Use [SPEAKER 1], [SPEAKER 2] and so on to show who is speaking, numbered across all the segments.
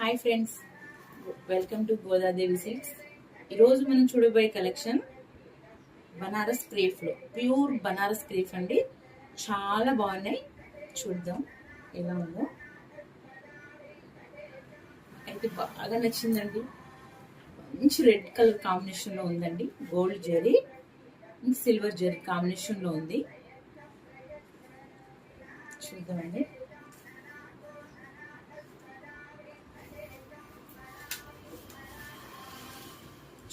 [SPEAKER 1] Hi friends, welcome to Godadevi silks. ఈరోజు మనం చూడబోయే కలెక్షన్ బనారస్ క్రేఫ్లో ప్యూర్ బనారస్ క్రేఫ్ అండి. చాలా బాగున్నాయి, చూద్దాం ఎలా ఉందో. అయితే బాగా నచ్చిందండి. మంచి రెడ్ కలర్ కాంబినేషన్లో ఉందండి. గోల్డ్ జరీ సిల్వర్ జరీ కాంబినేషన్లో ఉంది. చూద్దామండి.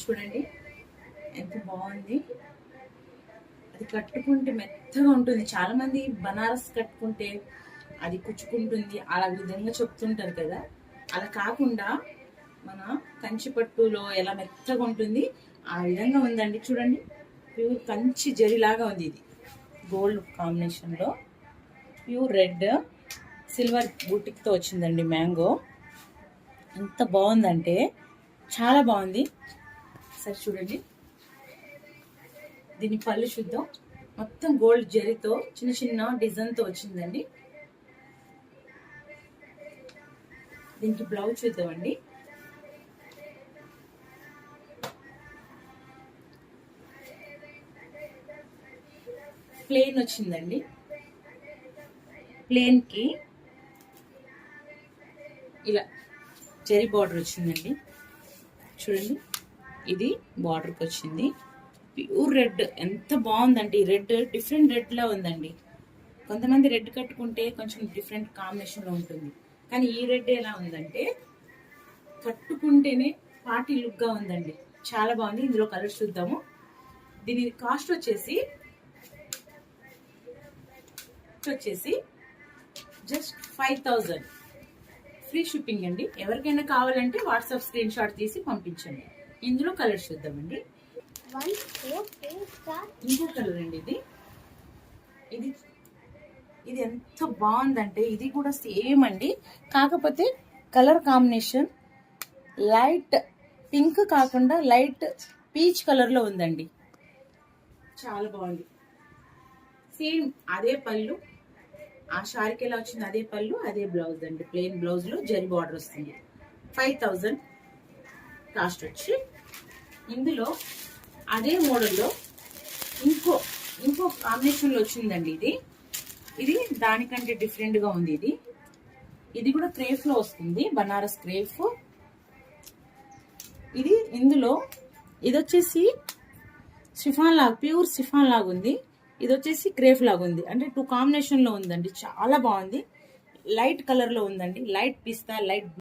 [SPEAKER 1] చూడండి ఎంత బాగుంది. అది కట్టుకుంటే మెత్తగా ఉంటుంది. చాలా మంది బనారస్ కట్టుకుంటే అది కుచ్చుకుంటుంది అలా విధంగా చెప్తుంటారు కదా. అలా కాకుండా మన కంచిపట్టులో ఎలా మెత్తగా ఉంటుంది ఆ విధంగా ఉందండి. చూడండి, ప్యూర్ కంచి జరీలాగా ఉంది. ఇది గోల్డ్ కాంబినేషన్లో ప్యూర్ రెడ్ సిల్వర్ బూటిక్తో వచ్చిందండి. మ్యాంగో ఎంత బాగుందంటే చాలా బాగుంది. సరే చూడండి, దీని పళ్ళు చూద్దాం. మొత్తం గోల్డ్ జరీతో చిన్న చిన్న డిజైన్తో వచ్చిందండి. దీనికి బ్లౌజ్ చూద్దామండి. ప్లెయిన్ వచ్చిందండి. ప్లెయిన్కి ఇలా జరీ బార్డర్ వచ్చిందండి. చూడండి, ఇది బార్డర్కి వచ్చింది. ప్యూర్ రెడ్ ఎంత బాగుందండి. ఈ రెడ్ డిఫరెంట్ రెడ్లా ఉందండి. కొంతమంది రెడ్ కట్టుకుంటే కొంచెం డిఫరెంట్ కాంబినేషన్లో ఉంటుంది, కానీ ఈ రెడ్ ఎలా ఉందంటే కట్టుకుంటేనే పార్టీ లుక్గా ఉందండి. చాలా బాగుంది. ఇందులో కలర్స్ చూద్దాము. దీని కాస్ట్ వచ్చేసి జస్ట్ 5000 ఫ్రీ షిప్పింగ్ అండి. ఎవరికైనా కావాలంటే వాట్సాప్ స్క్రీన్ షాట్ తీసి పంపించండి. ఇందులో కలర్స్ చూద్దామండి. ఇంకో కలర్ అండి. ఇది ఇది ఎంత బాగుందంటే ఇది కూడా సేమ్ అండి. కాకపోతే కలర్ కాంబినేషన్ లైట్ పింక్ కాకుండా లైట్ పీచ్ కలర్ లో ఉందండి. చాలా బాగుంది. సేమ్ అదే పళ్ళు, ఆ శారీకి ఎలా వచ్చింది అదే పళ్ళు అదే బ్లౌజ్ అండి. ప్లెయిన్ బ్లౌజ్ లో జరీ బార్డర్ వస్తుంది. 5000 కాస్ట్ వచ్చి. ఇందులో అదే మోడల్లో ఇంకో కాంబినేషన్లో వచ్చిందండి. ఇది దానికంటే డిఫరెంట్గా ఉంది. ఇది కూడా క్రేఫ్లో వస్తుంది, బనారస్ క్రేఫ్. ఇందులో ఇది వచ్చేసి షిఫాన్ లాగా, ప్యూర్ షిఫాన్ లాగా ఉంది. ఇది వచ్చేసి క్రేఫ్ లాగా ఉంది. అంటే 2 కాంబినేషన్లో ఉందండి. చాలా బాగుంది. లైట్ కలర్లో ఉందండి. లైట్ పిస్తా, లైట్